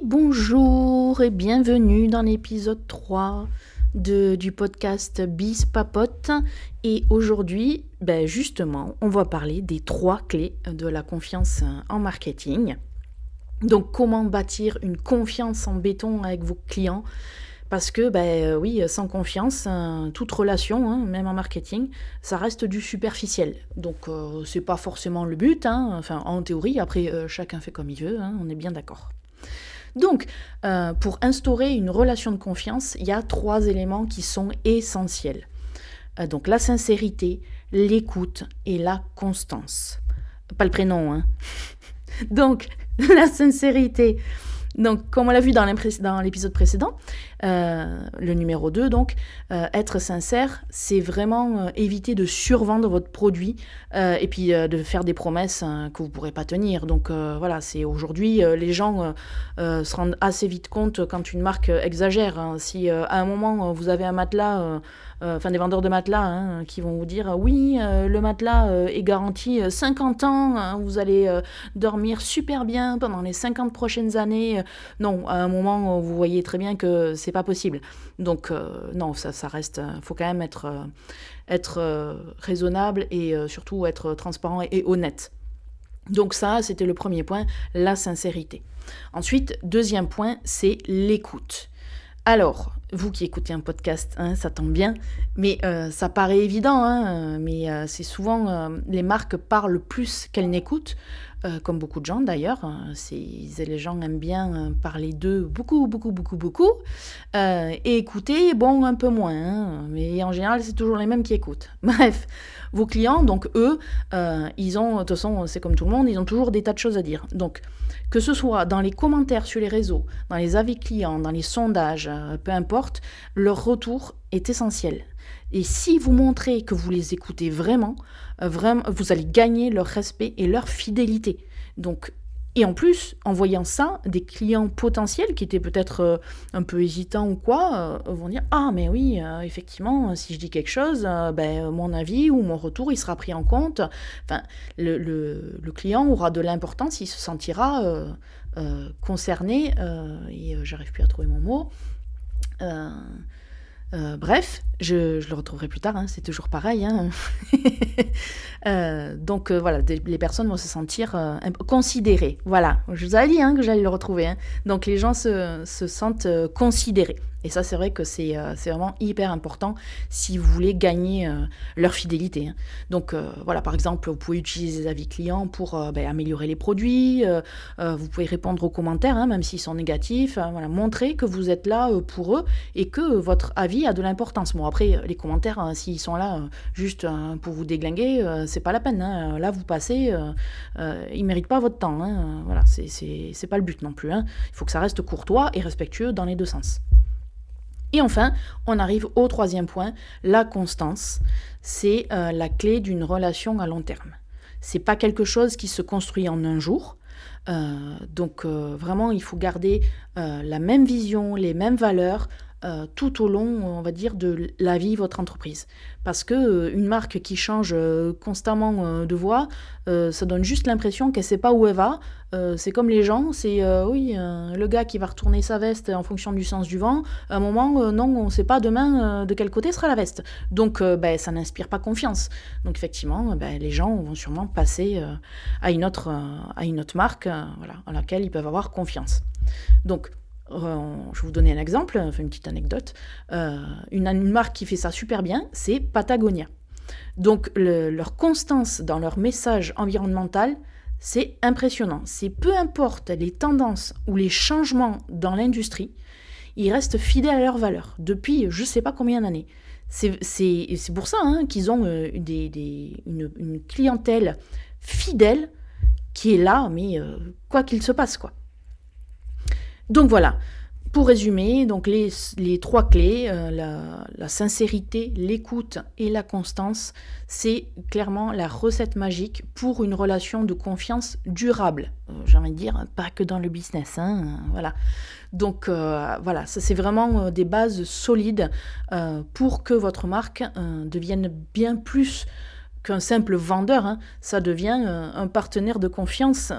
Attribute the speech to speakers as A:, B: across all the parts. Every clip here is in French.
A: Bonjour et bienvenue dans l'épisode 3 du podcast Bis Papote. Et aujourd'hui, justement, on va parler des 3 clés de la confiance en marketing. Donc, comment bâtir une confiance en béton avec vos clients ? Parce que, oui, sans confiance, toute relation, même en marketing, ça reste du superficiel. Donc, c'est pas forcément le but, enfin, en théorie. Après, chacun fait comme il veut, on est bien d'accord. Donc, pour instaurer une relation de confiance, il y a 3 éléments qui sont essentiels. Donc, la sincérité, l'écoute et la constance. Pas le prénom, Donc, la sincérité. Donc, comme on l'a vu dans l'épisode précédent, le numéro 2, donc, être sincère, c'est vraiment éviter de survendre votre produit et puis de faire des promesses que vous ne pourrez pas tenir. Donc, voilà, c'est aujourd'hui, les gens se rendent assez vite compte quand une marque exagère. Si à un moment, vous avez un matelas, des vendeurs de matelas qui vont vous dire oui, le matelas est garanti 50 ans, vous allez dormir super bien pendant les 50 prochaines années. Non, à un moment, vous voyez très bien que c'est pas possible. Donc, non, ça reste. Faut quand même être raisonnable et surtout être transparent et honnête. Donc ça, c'était le premier point, la sincérité. Ensuite, deuxième point, c'est l'écoute. Alors, vous qui écoutez un podcast, ça tombe bien, mais ça paraît évident, mais c'est souvent les marques parlent plus qu'elles n'écoutent, comme beaucoup de gens d'ailleurs. Les gens aiment bien parler d'eux beaucoup, et écouter, un peu moins, mais en général, c'est toujours les mêmes qui écoutent. Bref, vos clients, donc eux, ils ont, de toute façon, c'est comme tout le monde, ils ont toujours des tas de choses à dire. Donc, que ce soit dans les commentaires sur les réseaux, dans les avis clients, dans les sondages, peu importe, leur retour est essentiel. Et si vous montrez que vous les écoutez vraiment, vous allez gagner leur respect et leur fidélité. Donc, et en plus, en voyant ça, des clients potentiels qui étaient peut-être un peu hésitants ou quoi, vont dire « Ah, mais oui, effectivement, si je dis quelque chose, mon avis ou mon retour, il sera pris en compte. » Enfin, le client aura de l'importance, il se sentira concerné, et j'arrive plus à trouver mon mot. Bref, je le retrouverai plus tard, c'est toujours pareil. Donc voilà, les personnes vont se sentir considérées. Voilà, je vous avais dit que j'allais le retrouver. Donc les gens se sentent considérés. Et ça, c'est vrai que c'est vraiment hyper important si vous voulez gagner leur fidélité. Donc voilà, par exemple, vous pouvez utiliser les avis clients pour améliorer les produits. Vous pouvez répondre aux commentaires, même s'ils sont négatifs. Voilà, montrer que vous êtes là pour eux et que votre avis a de l'importance. Bon, après, les commentaires, s'ils sont là juste pour vous déglinguer, c'est pas la peine. Là, vous passez, ils méritent pas votre temps. Voilà, c'est pas le but non plus. Il faut que ça reste courtois et respectueux dans les deux sens. Et enfin, on arrive au 3e point, la constance. C'est la clé d'une relation à long terme. C'est pas quelque chose qui se construit en un jour. Donc vraiment, il faut garder la même vision, les mêmes valeurs tout au long, on va dire, de la vie de votre entreprise. Parce que une marque qui change constamment de voix, ça donne juste l'impression qu'elle ne sait pas où elle va. C'est comme les gens, c'est le gars qui va retourner sa veste en fonction du sens du vent. À un moment, non, on ne sait pas demain de quel côté sera la veste. Donc, ça n'inspire pas confiance. Donc, effectivement, les gens vont sûrement passer à une autre marque à laquelle ils peuvent avoir confiance. Donc, je vais vous donner un exemple, une petite anecdote. Une marque qui fait ça super bien, c'est Patagonia. Donc, leur constance dans leur message environnemental, c'est impressionnant. C'est peu importe les tendances ou les changements dans l'industrie, ils restent fidèles à leurs valeurs depuis je ne sais pas combien d'années. C'est pour ça qu'ils ont une clientèle fidèle qui est là, mais quoi qu'il se passe, quoi. Donc voilà, pour résumer, donc les 3 clés, la sincérité, l'écoute et la constance, c'est clairement la recette magique pour une relation de confiance durable. J'ai envie de dire, pas que dans le business, voilà. Donc voilà, ça c'est vraiment des bases solides pour que votre marque devienne bien plus qu'un simple vendeur, ça devient un partenaire de confiance,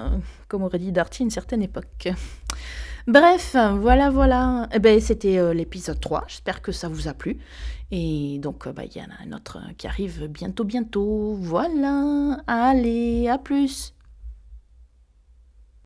A: comme aurait dit Darty à une certaine époque. Bref, voilà, voilà. Eh beh, c'était, l'épisode 3. J'espère que ça vous a plu et donc, bah, il y en a un autre qui arrive bientôt, bientôt. Voilà. Allez, à plus.